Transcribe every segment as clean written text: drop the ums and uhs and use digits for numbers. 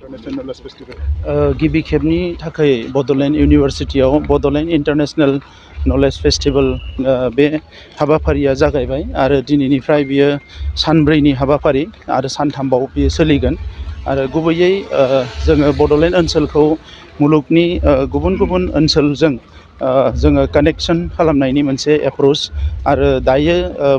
International Knowledge Festival? गिबि खेबनि थाखाय बड'लेण्ड इउनिभारसिटियाव बड'लेण्ड इन्टारनेशनेल नलेज फेस्टिवल बे हाबाफारिया जागायबाय आरो दिनैनिफ्राय बियो सानब्रैनि हाबाफारि आरो सानथामबाव बियो सोलिगोन आरो गुबैयै जोङो बड'लेण्ड ओनसोलखौ मुलुगनि गुबुन गुबुन ओनसोलजों जोङो कानेक्सन खालामनायनि मोनसे एप्रोच आरो दायो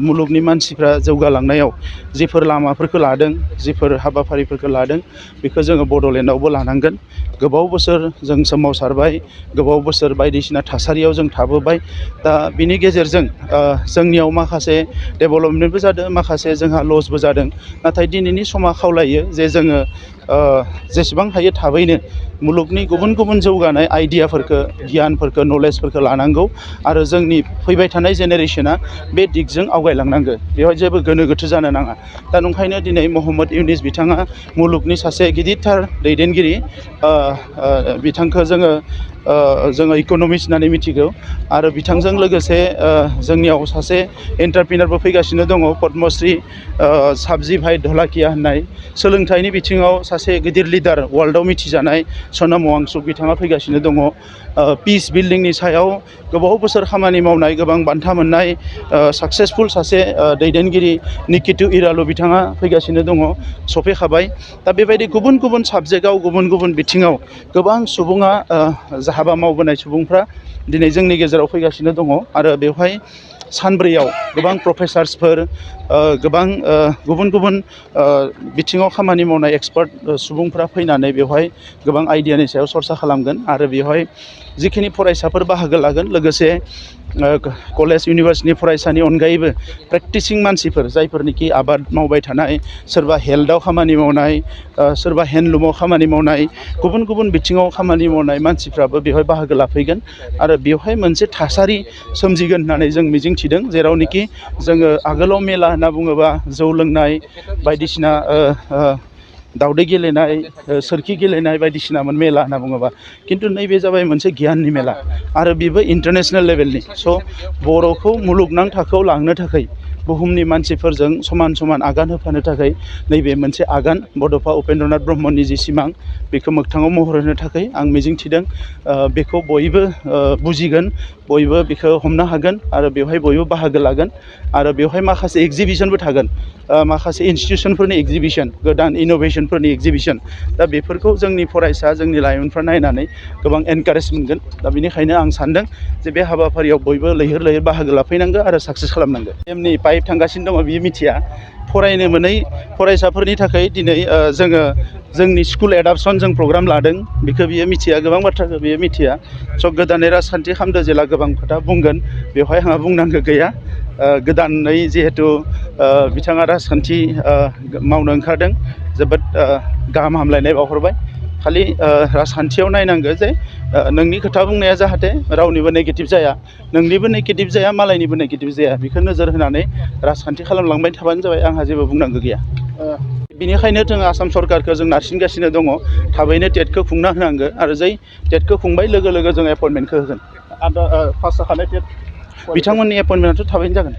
मुलुगनि मानसिफ्रा जौगालांनायाव जिफोर लामाफोरखौ लादों जिफोर हाबाफारिफोरखौ लादों बेखौ जोङो बड'लेण्डआवबो लानांगोन। गोबाव बोसोर जों सोमावसारबाय, गोबाव बोसोर बायदिसिना थासारियाव जों थाबोबाय। दा बिनि गेजेरजों जोंनियाव माखासे डेभेलपमेन्टबो जादों, माखासे जोंहा लसबो जादों। नाथाय दिनैनि समा खावलायो जे जोङो जेसेबां हायो थाबैनो मुलुगनि गुबुन गुबुन जौगानाय आइडियाफोरखौ, गियानफोरखौ, नलेजफोरखौ लानांगौ आरो जोंनि फैबाय थानाय जेनेरेसना बे दिगजों आवगायलांनांगौ। बेवहाय जेबो गोनो गोथो जानो नाङा। दा नंखायनो दिनै महम्मद इउनिस बिथाङा मुलुगनि सासे गिदिरथार दैदेनगिरि। बिथांखौ जोङो इक'नमिस्ट होननानै मिथिगौ आरो बिथांजों लोगोसे जोंनियाव सासे एन्टारप्रिनारबो फैगासिनो दङ, पद्मश्री साबजि भाई धलाकिया होननाय। सोलोंथाइनि बिथिङाव सासे गिदिर लिडार, वर्ल्डआव मिथिजानाय सनम वांचुक बिथाङा फैगासिनो दङ। पिस बिल्डिंनि सायाव गोबाव बोसोर खामानि मावनाय, गोबां बान्था मोननाय साक्सेसफुल सासे दैदेनगिरि निकितु इरालु बिथाङा फैगासिनो दङ, सफैखाबाय। दा बेबायदि गुबुन गुबुन साबजेक्टआव, गुबुन गुबुन बिथिङाव गोबां सुबुङा हाबा मावबोनाय सुबुंफ्रा दिनै जोंनि गेजेराव फैगासिनो दङ आरो बेवहाय सानब्रैयाव गोबां प्रफेसार्सफोर, गोबां गुबुन गुबुन बिथिङाव खामानि मावनाय एक्सपार्ट सुबुंफ्रा फैनानै बेवहाय गोबां आइडियानि सायाव सरसा खालामगोन आरो बेवहाय जिखिनि फरायसाफोर बाहागो लागोन, लोगोसे कलेज इउनिभारसिटिनि फरायसानि अनगायैबो प्रेक्टिसिं मानसिफोर, जायफोरनिखि आबाद मावबाय थानाय, सोरबा हेल्थआव खामानि मावनाय, सोरबा हेन्डलुमाव खामानि मावनाय, गुबुन गुबुन बिथिङाव खामानि मावनाय मानसिफ्राबो बेवहाय बाहागो लाफैगोन आरो बेवहाय मोनसे थासारि सोमजिगोन होननानै जों मिजिंथिदों, जेरावनोखि जोङो आगोलाव मेला होनना बुङोबा जौ लोंनाय, बायदिसिना दावदै गेलेनाय, सोरखि गेलेनाय बायदिसिनामोन मेला होनना बुङोबा। खिन्थु नैबे जाबाय मोनसे गियाननि मेला आरो बेबो इन्टारनेशनेल लेभेलनि। स' बर'खौ मुलुगनां थाखोआव लांनो थाखाय, बुहुमनि मानसिफोरजों समान समान आगान होफानो थाखाय नैबे मोनसे आगान। बड'फा उपेन्द्रनाथ ब्रह्मनि जि सिमां, बेखौ मोगथाङाव महर होनो थाखाय आं मिजिंथिदों बेखौ बयबो बुजिगोन, बयबो बेखौ हमनो हागोन आरो बेवहाय बयबो बाहागो लागोन आरो बेवहाय माखासे एग्जिबिसनबो थागोन, माखासे इन्सटिटिउसनफोरनि एग्जिबिसन, गोदान इन'भेसनफोरनि एग्जिबिसन। दा बेफोरखौ जोंनि फरायसा, जोंनि लाइमोनफ्रा नायनानै गोबां एनकारेज मोनगोन। दा बेनिखायनो आं सानदों जे बे हाबाफारियाव बयबो लैहोर लैहोर बाहागो लाफैनांगौ आरो साक्सेस खालामनांगौ। एमनि पाइप थांगासिनो दङ, बियो मिथिया। फरायनो मोनै फरायसाफोरनि थाखाय दिनै जोङो जोंनि स्कुल एडाप्सन जों प्रग्राम लादों, बेखौ बियो मिथिया, गोबां बाथ्राखौ बियो मिथिया। स' गोदानै राजखान्थि खालामदो जेला गोबां खोथा बुंगोन, बेवहाय आंहा बुंनांगौ गैया। गोदानै जिहेथु बिथाङा राजखान्थि मावनो ओंखारदों, जोबोद गाहाम हामलायनाय बावहरबाय। खालि राजखान्थियाव नायनांगौ जे नोंनि खोथा बुंनाया जाहाथे रावनिबो नेगेटिभ जाया, नोंनिबो नेगेटिभ जाया, मालायनिबो नेगेटिभ जाया, बेखौ नोजोर होनानै राजखान्थि खालामलांबाय थाबानो जाबाय। आंहा जेबो बुंनांगौ गैया। बेनिखायनो जों आसाम सरकारखौ जों नारसिनगासिनो दङ, थाबैनो टेटखौ खुंना होनांगौ आरो जै टेटखौ खुंबाय लोगो लोगो जों एपइन्टमेन्टखौ होगोन। फार्स्ट जाखानाय टेट बिथांमोननि एपइन्टमेन्टआथ' थाबैनो जागोन।